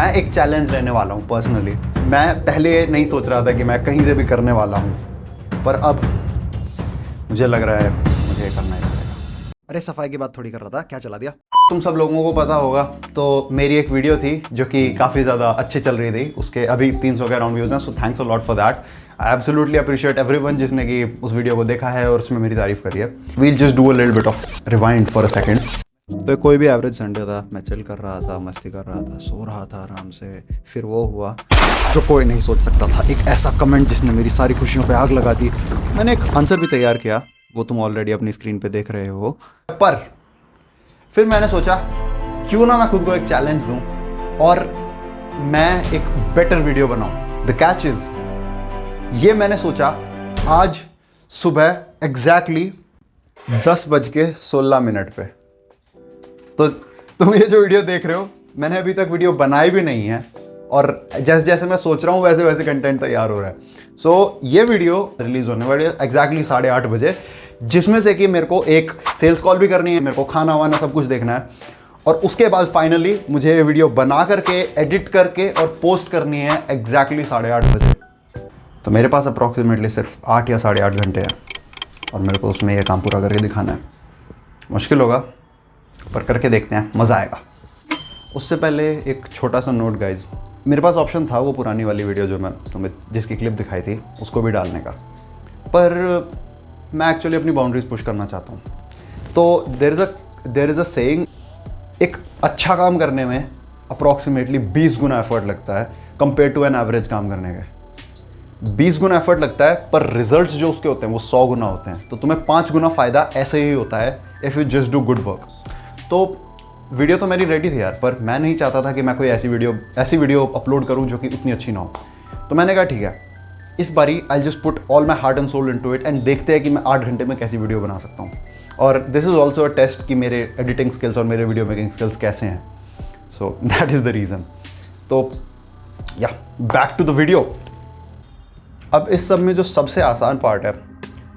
मैं एक चैलेंज लेने वाला हूँ पर्सनली। मैं पहले नहीं सोच रहा था कि मैं कहीं से भी करने वाला हूँ, पर अब मुझे लग रहा है मुझे करना ही पड़ेगा। अरे सफाई की बात थोड़ी कर रहा था, क्या चला दिया? तुम सब लोगों को पता होगा, तो मेरी एक वीडियो थी जो कि काफ़ी ज़्यादा अच्छी चल रही थी, उसके अभी 300 के अराउंड व्यूज़ हैं। So thanks a lot for that. I absolutely appreciate everyone जिसने कि उस वीडियो को देखा है और उसमें मेरी तारीफ करी है। We'll just do a little bit of rewind for a second. तो कोई भी एवरेज संडे था, मैं चिल कर रहा था, मस्ती कर रहा था, सो रहा था आराम से। फिर वो हुआ जो कोई नहीं सोच सकता था, एक ऐसा कमेंट जिसने मेरी सारी खुशियों पे आग लगा दी। मैंने एक आंसर भी तैयार किया, वो तुम ऑलरेडी अपनी स्क्रीन पे देख रहे हो। पर फिर मैंने सोचा क्यों ना मैं खुद को एक चैलेंज दूं और मैं एक बेटर वीडियो बनाऊं। द कैच इज, ये मैंने सोचा आज सुबह एग्जैक्टली 10:16 पे। तो तुम ये जो वीडियो देख रहे हो, मैंने अभी तक वीडियो बनाई भी नहीं है और जैसे जैसे मैं सोच रहा हूँ वैसे वैसे कंटेंट तैयार हो रहा है। सो ये वीडियो रिलीज होने वाली है एग्जैक्टली 8:30 बजे, जिसमें से कि मेरे को एक सेल्स कॉल भी करनी है, मेरे को खाना वाना सब कुछ देखना है और उसके बाद फाइनली मुझे ये वीडियो बना करके एडिट करके और पोस्ट करनी है एग्जैक्टली 8:30 बजे। तो मेरे पास अप्रॉक्सीमेटली सिर्फ 8 या 8.5 घंटे हैं और मेरे को उसमें ये काम पूरा करके दिखाना है। मुश्किल होगा पर करके देखते हैं, मज़ा आएगा। उससे पहले एक छोटा सा नोट गाइज, मेरे पास ऑप्शन था वो पुरानी वाली वीडियो जो मैं तुम्हें जिसकी क्लिप दिखाई थी उसको भी डालने का, पर मैं एक्चुअली अपनी बाउंड्रीज पुश करना चाहता हूँ। तो देयर इज़ अ सेइंग, एक अच्छा काम करने में अप्रॉक्सीमेटली 20 गुना एफर्ट लगता है कंपेयर टू एन एवरेज काम करने के। 20 गुना एफर्ट लगता है पर रिजल्ट्स जो उसके होते हैं वो 100 गुना होते हैं। तो तुम्हें 5 गुना फ़ायदा ऐसे ही होता है if you just do good work. तो वीडियो तो मेरी रेडी थी यार, पर मैं नहीं चाहता था कि मैं कोई ऐसी वीडियो अपलोड करूं जो कि उतनी अच्छी ना हो। तो मैंने कहा ठीक है, इस बारी I just put all my heart and soul into it and देखते हैं कि मैं 8 घंटे में कैसी वीडियो बना सकता हूँ। और this is also a test कि मेरे एडिटिंग स्किल्स और मेरे वीडियो मेकिंग स्किल्स कैसे हैं। सो दैट इज़ द रीज़न। तो या बैक टू द वीडियो। अब इस सब में जो सबसे आसान पार्ट है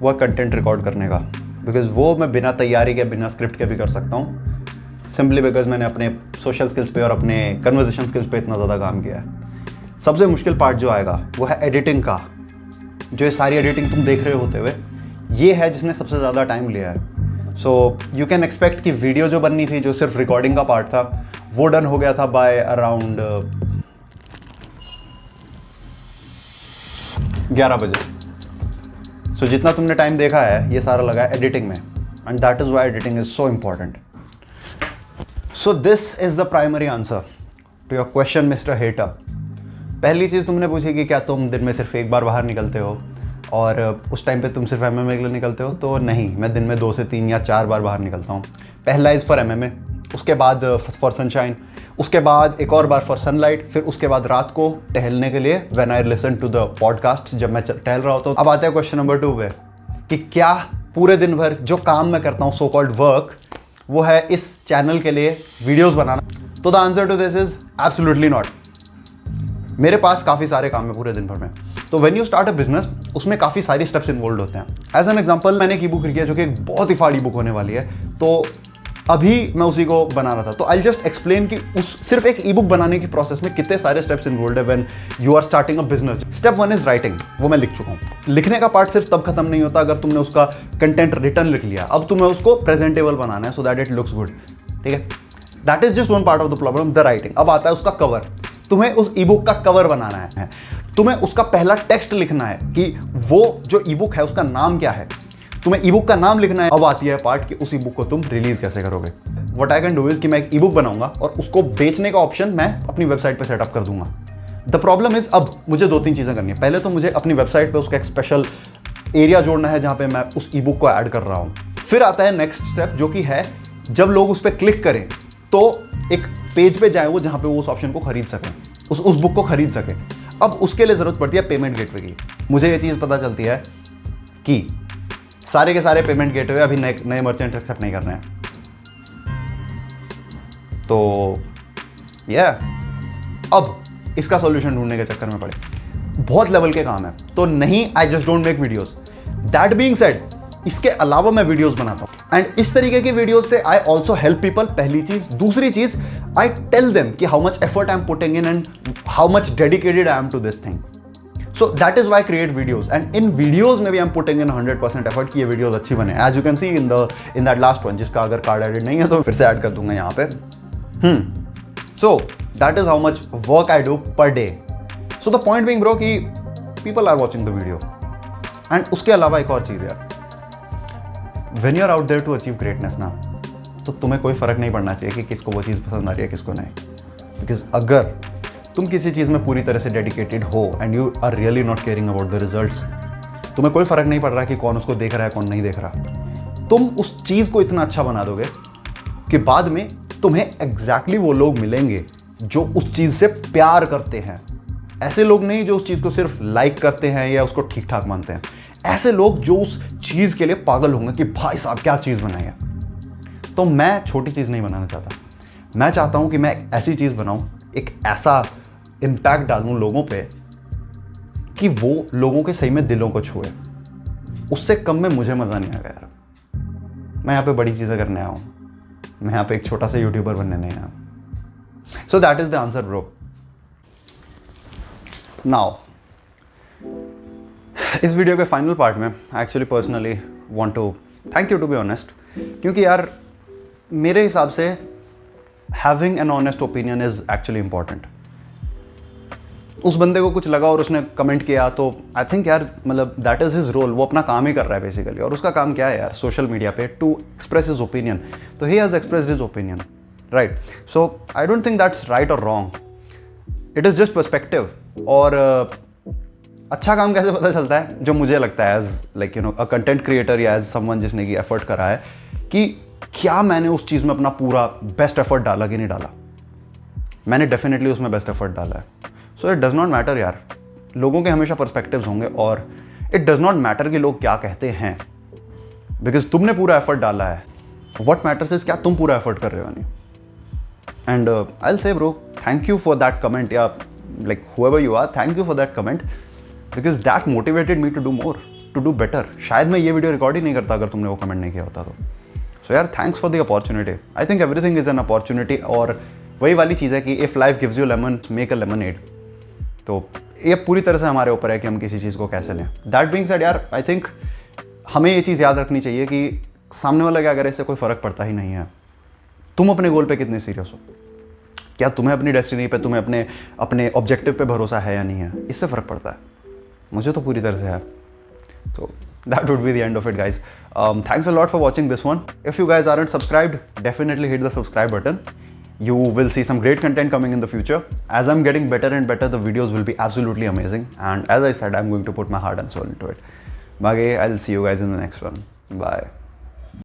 वो है कंटेंट रिकॉर्ड करने का, बिकॉज वो मैं बिना तैयारी के बिना स्क्रिप्ट के भी कर सकता हूँ, सिंपली बिकॉज मैंने अपने सोशल स्किल्स पे और अपने कन्वर्सेशन स्किल्स पे इतना ज़्यादा काम किया है। सबसे मुश्किल पार्ट जो आएगा वो है एडिटिंग का। जो ये सारी एडिटिंग तुम देख रहे होते हुए, ये है जिसने सबसे ज़्यादा टाइम लिया है। सो यू कैन एक्सपेक्ट कि वीडियो जो बननी थी, जो सिर्फ रिकॉर्डिंग का पार्ट था, वो डन हो गया था बाय अराउंड 11 बजे। सो जितना तुमने टाइम देखा है ये सारा लगा है एडिटिंग में, and that is why editing is so important. So this is the primary answer to your question mister hater. पहली चीज़ तुमने पूछी कि क्या तुम दिन में सिर्फ एक बार बाहर निकलते हो और उस टाइम पे तुम सिर्फ MMA के लिए निकलते हो? तो नहीं, मैं दिन में 2 से 3 या 4 बार बाहर निकलता हूँ। पहला इज़ फॉर MMA, उसके बाद फॉर सनशाइन, उसके बाद एक और बार फॉर सनलाइट, फिर उसके बाद रात को टहलने के लिए when I listen to the podcast, जब मैं टहल रहा होता हूँ। अब आते हैं क्वेश्चन नंबर 2 पे कि क्या पूरे दिन भर जो काम मैं करता हूँ, सो कॉल्ड वर्क, वो है इस चैनल के लिए वीडियोस बनाना? तो the answer to this is absolutely not. मेरे पास काफ़ी सारे काम है पूरे दिन भर में। तो when you start a business, उसमें काफ़ी सारी स्टेप्स इन्वॉल्व होते हैं। एज एन एग्जांपल, मैंने एक ई बुक लिखी है जो कि एक बहुत ही फाड़ी बुक होने वाली है, तो अभी मैं उसी को बना रहा था। तो आई जस्ट एक्सप्लेन कि उस सिर्फ एक ई बुक बनाने की प्रोसेस में कितने सारे स्टेप्स इन्वॉल्व है when you are starting a business. Step 1 is writing, वो मैं लिख चुका हूँ। लिखने का पार्ट सिर्फ तब खत्म नहीं होता अगर तुमने उसका कंटेंट रिटर्न लिख लिया। अब तुम्हें उसको प्रेजेंटेबल बनाना है so that it looks good, ठीक है? That is just one part of the problem, the writing. अब आता है उसका कवर। तुम्हें उस ई बुक का कवर बनाना है, तुम्हें उसका पहला टेक्स्ट लिखना है कि वो जो ई बुक है उसका नाम क्या है, तुम्हें ई बुक का नाम लिखना है। अब आती है पार्ट कि उस ई बुक को तुम रिलीज कैसे करोगे। What I can do is कि मैं एक ई बुक बनाऊंगा और उसको बेचने का ऑप्शन मैं अपनी वेबसाइट पे सेटअप कर दूंगा। द प्रॉब्लम इज, अब मुझे 2-3 चीज़ें करनी है। पहले तो मुझे अपनी वेबसाइट पे उसका एक स्पेशल एरिया जोड़ना है जहाँ पे मैं उस ई बुक को ऐड कर रहा हूँ। फिर आता है नेक्स्ट स्टेप, जो कि है जब लोग उस पर क्लिक करें तो एक पेज पे जाए वो जहाँ पे वो उस ऑप्शन को खरीद सकें, उस बुक को खरीद सकें। अब उसके लिए ज़रूरत पड़ती है पेमेंट गेटवे की। मुझे ये चीज़ पता चलती है कि सारे के सारे पेमेंट गेटवे अभी नए मर्चेंट एक्सेप्ट नहीं कर रहे हैं। तो अब इसका सॉल्यूशन ढूंढने के चक्कर में पड़े। बहुत लेवल के काम है, तो नहीं, I just don't make videos. That being said, इसके अलावा मैं वीडियोस बनाता हूं एंड इस तरीके की वीडियोस से आई ऑल्सो हेल्प पीपल। पहली चीज। दूसरी चीज, आई टेल देम कि how much effort I am putting in and how much dedicated I am to this thing. So that is why I create videos, and in videos में भी I'm putting in 100% effort कि ये videos अच्छी बने। As you can see in that last one, जिसका अगर card edit नहीं है तो फिर से ऐड कर दूंगा यहाँ पे। So that is how much work I do per day. So the point being bro कि people are watching the video, and उसके अलावा एक और चीज़ यार, when you are out there to achieve greatness ना, तो तुम्हें कोई फर्क नहीं पड़ना चाहिए कि किसको वो चीज़ पसंद आ रही है किसको नहीं। बिकॉज अगर तुम किसी चीज़ में पूरी तरह से डेडिकेटेड हो and you are really not caring about the results, तुम्हें कोई फर्क नहीं पड़ रहा कि कौन उसको देख रहा है कौन नहीं देख रहा, तुम उस चीज़ को इतना अच्छा बना दोगे कि बाद में तुम्हें एग्जैक्टली वो लोग मिलेंगे जो उस चीज़ से प्यार करते हैं। ऐसे लोग नहीं जो उस चीज़ को सिर्फ लाइक करते हैं या उसको ठीक ठाक मानते हैं, ऐसे लोग जो उस चीज़ के लिए पागल होंगे कि भाई साहब क्या चीज़ बनाई है। तो मैं छोटी चीज़ नहीं बनाना चाहता, मैं चाहता हूँ कि मैं एक ऐसी चीज़ बनाऊँ, एक ऐसा इम्पैक्ट डालूं लोगों पे कि वो लोगों के सही में दिलों को छुए। उससे कम में मुझे मज़ा नहीं आएगा यार। मैं यहाँ पे बड़ी चीज़ें करने आया हूँ, मैं यहाँ पे एक छोटा सा यूट्यूबर बनने नहीं आया। So that is the answer bro. Now इस वीडियो के फाइनल पार्ट में I actually personally want to thank you, to be honest, क्योंकि यार मेरे हिसाब से having an honest opinion is actually important. उस बंदे को कुछ लगा और उसने कमेंट किया तो आई थिंक यार मतलब दैट इज़ हिज रोल, वो अपना काम ही कर रहा है बेसिकली। और उसका काम क्या है यार, सोशल मीडिया पे टू एक्सप्रेस हिज ओपिनियन। तो he has expressed his opinion, right. So I don't think that's right और wrong, it is just perspective. और अच्छा काम कैसे पता चलता है, जो मुझे लगता है as like you know a content creator या एज समवन जिसने की एफर्ट करा है, कि क्या मैंने उस चीज़ में अपना पूरा बेस्ट एफर्ट डाला कि नहीं डाला। मैंने डेफिनेटली उसमें बेस्ट एफर्ट डाला है। So it does not matter यार, लोगों के हमेशा पर्सपेक्टिव्स होंगे और इट डज़ नॉट मैटर कि लोग क्या कहते हैं, बिकॉज तुमने पूरा एफर्ट डाला है। व्हाट मैटर्स इज क्या तुम पूरा एफर्ट कर रहे हो नहीं। And I will say bro thank you for that comment, या like whoever you are, thank you for that comment, because that motivated me to do more, to do better. शायद मैं ये वीडियो रिकॉर्ड ही नहीं करता अगर तुमने वो comment नहीं किया होता तो। सो यार thanks for the opportunity. I think everything is an opportunity, और वही वाली चीज़ है कि if life gives you lemon make a lemonade. तो ये पूरी तरह से हमारे ऊपर है कि हम किसी चीज़ को कैसे लें। दैट बीइंग सेड यार आई थिंक हमें ये चीज़ याद रखनी चाहिए कि सामने वाला क्या करे इससे कोई फ़र्क पड़ता ही नहीं है। तुम अपने गोल पे कितने सीरियस हो, क्या तुम्हें अपनी डेस्टिनी पे, तुम्हें अपने ऑब्जेक्टिव पे भरोसा है या नहीं है, इससे फ़र्क पड़ता है। मुझे तो पूरी तरह से है। तो that would be the end of it guys. Thanks a lot for watching this one. If you guys aren't subscribed, definitely hit the subscribe button. You will see some great content coming in the future. As I'm getting better and better, the videos will be absolutely amazing. And as I said, I'm going to put my heart and soul into it. Bye. I'll see you guys in the next one. Bye.